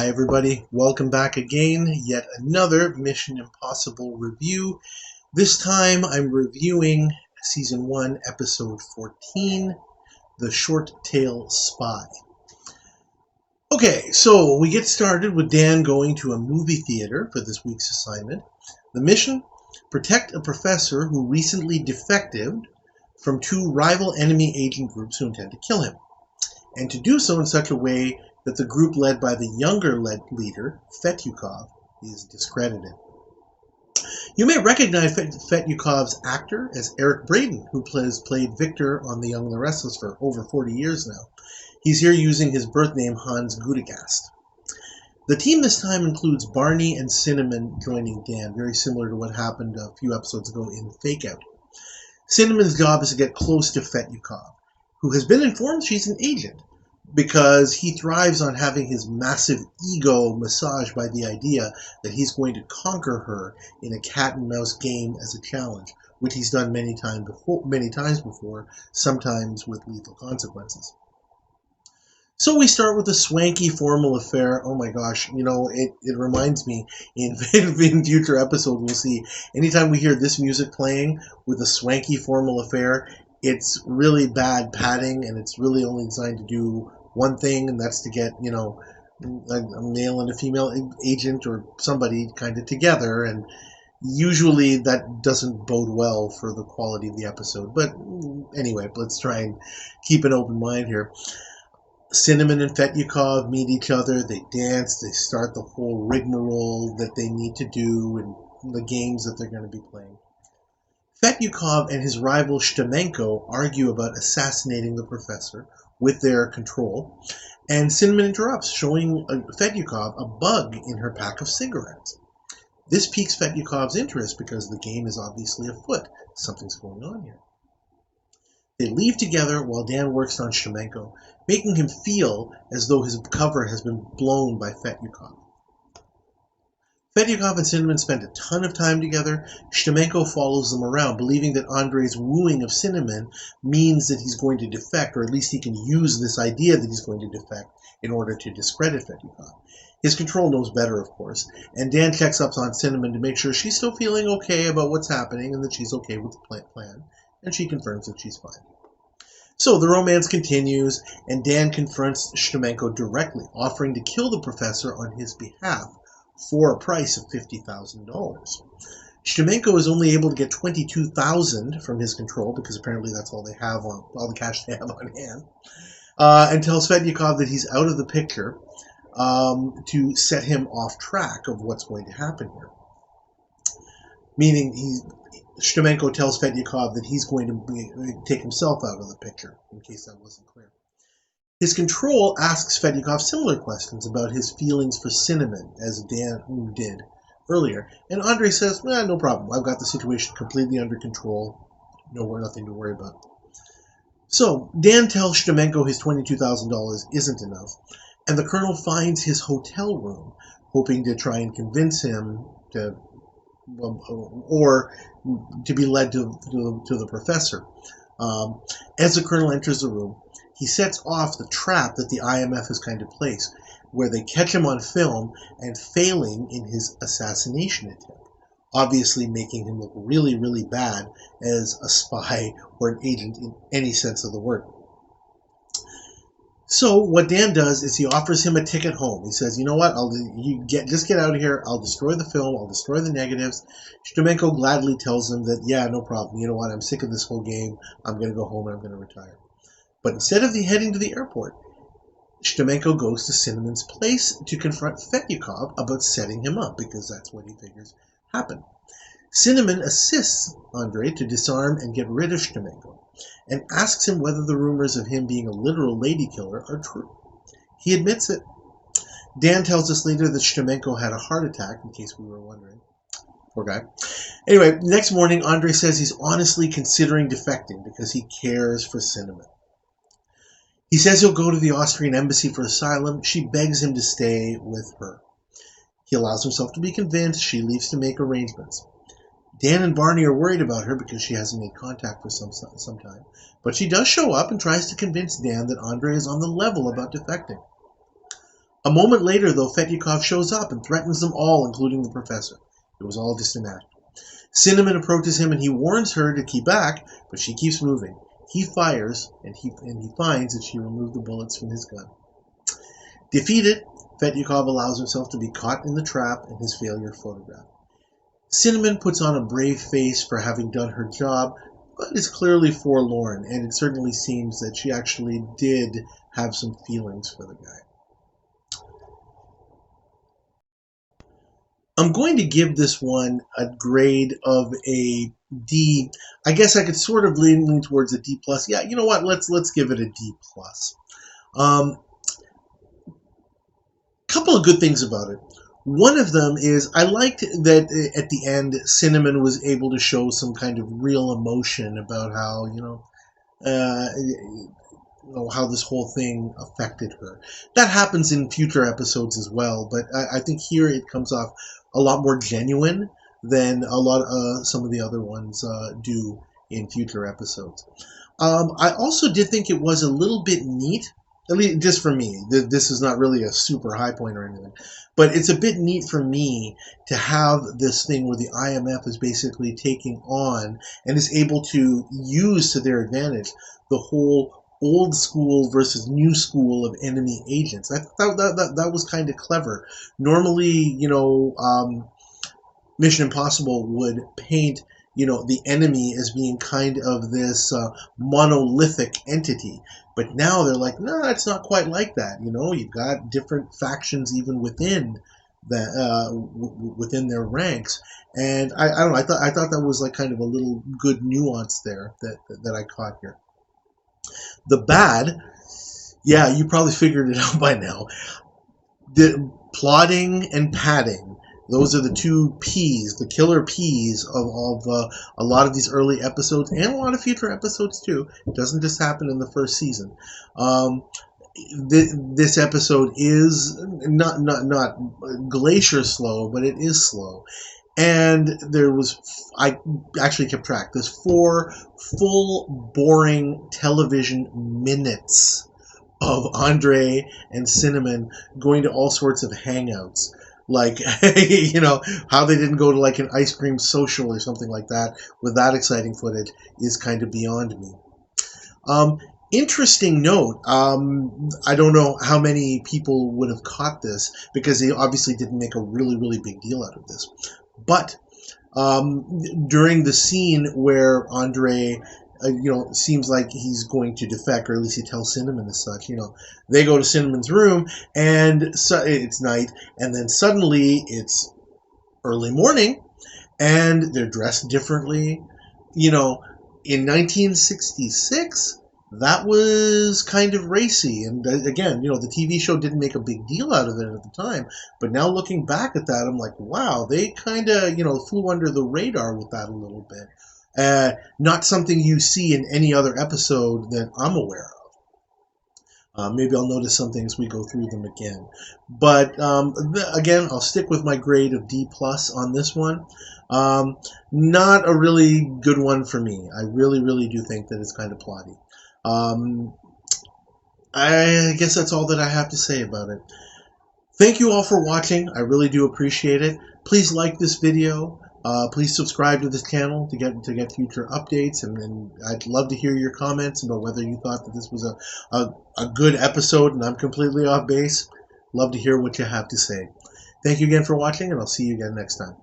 Hi everybody, welcome back again, yet another Mission Impossible review. This time I'm reviewing Season 1, Episode 14, The Short Tail Spy. Okay, so we get started with Dan going to a movie theater for this week's assignment. The mission? Protect a professor who recently defected from two rival enemy agent groups who intend to kill him, and to do so in such a way that the group led by the younger leader, Fetyukov, is discredited. You may recognize Fetyukov's actor as Eric Braeden, who played Victor on The Young and the Restless for over 40 years now. He's here using his birth name, Hans Gudegast. The team this time includes Barney and Cinnamon joining Dan, very similar to what happened a few episodes ago in Fake Out. Cinnamon's job is to get close to Fetyukov, who has been informed she's an agent, because he thrives on having his massive ego massaged by the idea that he's going to conquer her in a cat-and-mouse game as a challenge, which he's done many times before, sometimes with lethal consequences. So we start with a swanky formal affair. Oh my gosh, it reminds me, in future episodes we'll see, anytime we hear this music playing with a swanky formal affair, it's really bad padding, and it's really only designed to do one thing, and that's to get, a male and a female agent or somebody kind of together, and usually that doesn't bode well for the quality of the episode. But anyway, let's try and keep an open mind here. Cinnamon and Fetyukov meet each other, they dance, they start the whole rigmarole that they need to do and the games that they're going to be playing. Fetyukov and his rival Shtamenko argue about assassinating the professor with their control, and Cinnamon interrupts, showing Fetyukov a bug in her pack of cigarettes. This piques Fetyukov's interest because the game is obviously afoot. Something's going on here. They leave together while Dan works on Shtamenko, making him feel as though his cover has been blown by Fetyukov. Fetyukov and Cinnamon spend a ton of time together. Shtamenko follows them around, believing that Andrei's wooing of Cinnamon means that he's going to defect, or at least he can use this idea that he's going to defect in order to discredit Fetyukov. His control knows better, of course, and Dan checks up on Cinnamon to make sure she's still feeling okay about what's happening and that she's okay with the plan, and she confirms that she's fine. So the romance continues, and Dan confronts Shtamenko directly, offering to kill the professor on his behalf for a price of $50,000. Shtamenko is only able to get $22,000 from his control, because apparently that's all they have on all the cash they have on hand, and tells Fetyukov that he's out of the picture to set him off track of what's going to happen here. Meaning Shtamenko tells Fetyukov that he's going to take himself out of the picture, in case that wasn't clear. His control asks Fetyukov similar questions about his feelings for Cinnamon, as Dan did earlier, and Andrei says, no problem, I've got the situation completely under control, nothing to worry about. So Dan tells Shtamenko his $22,000 isn't enough, and the colonel finds his hotel room, hoping to try and convince him to, or to be led to the professor. As the colonel enters the room, he sets off the trap that the IMF has kind of placed, where they catch him on film and failing in his assassination attempt, obviously making him look really, really bad as a spy or an agent in any sense of the word. So what Dan does is he offers him a ticket home. He says, you know what, just get out of here, I'll destroy the film, I'll destroy the negatives. Shtamenko gladly tells him that, yeah, no problem, you know what, I'm sick of this whole game, I'm going to go home and I'm going to retire. But instead of heading to the airport, Shtamenko goes to Cinnamon's place to confront Fetyukov about setting him up, because that's what he figures happened. Cinnamon assists Andrei to disarm and get rid of Shtamenko, and asks him whether the rumors of him being a literal lady killer are true. He admits it. Dan tells us later that Shtamenko had a heart attack, in case we were wondering. Poor guy. Anyway, next morning, Andrei says he's honestly considering defecting because he cares for Cinnamon. He says he'll go to the Austrian embassy for asylum. She begs him to stay with her. He allows himself to be convinced. She leaves to make arrangements. Dan and Barney are worried about her because she hasn't made contact for some time. But she does show up and tries to convince Dan that Andrei is on the level about defecting. A moment later, though, Fetyukov shows up and threatens them all, including the professor. It was all just an act. Cinnamon approaches him and he warns her to keep back, but she keeps moving. He fires, and he finds that she removed the bullets from his gun. Defeated, Fetyukov allows himself to be caught in the trap and his failure photographed. Cinnamon puts on a brave face for having done her job, but is clearly forlorn, and it certainly seems that she actually did have some feelings for the guy. I'm going to give this one a grade of a D. I guess I could sort of lean towards a D plus. Yeah, you know what? Let's give it a D plus. Couple of good things about it. One of them is I liked that at the end Cinnamon was able to show some kind of real emotion about how how this whole thing affected her. That happens in future episodes as well, but I think here it comes off a lot more genuine than some of the other ones do in future episodes. I also did think it was a little bit neat, at least just for me. This is not really a super high point or anything, but it's a bit neat for me to have this thing where the IMF is basically taking on and is able to use to their advantage the whole old school versus new school of enemy agents. I thought that was kind of clever. Normally, Mission Impossible would paint the enemy as being kind of this monolithic entity. But now they're like, no, it's not quite like that. You've got different factions even within within their ranks. And I don't know, I thought that was like kind of a little good nuance there that I caught here. The bad, yeah, you probably figured it out by now. The plotting and padding. Those are the two P's, the killer P's of a lot of these early episodes and a lot of future episodes too. It doesn't just happen in the first season. This episode is not glacier slow, but it is slow. And I actually kept track. There's 4 full boring television minutes of Andre and Cinnamon going to all sorts of hangouts. Like, how they didn't go to like an ice cream social or something like that with that exciting footage is kind of beyond me. Interesting note, I don't know how many people would have caught this because they obviously didn't make a really, really big deal out of this. But during the scene where Andre seems like he's going to defect, or at least he tells Cinnamon as such. They go to Cinnamon's room, and so it's night, and then suddenly it's early morning, and they're dressed differently. In 1966, that was kind of racy, and again, the TV show didn't make a big deal out of it at the time, but now looking back at that, I'm like, wow, they kind of, flew under the radar with that a little bit. Not something you see in any other episode that I'm aware of. Maybe I'll notice some things we go through them again. But again, I'll stick with my grade of D+ on this one. Not a really good one for me. I really, really do think that it's kind of plotty. I guess that's all that I have to say about it. Thank you all for watching. I really do appreciate it. Please like this video. Please subscribe to this channel to get future updates, and I'd love to hear your comments about whether you thought that this was a good episode and I'm completely off base. Love to hear what you have to say. Thank you again for watching, and I'll see you again next time.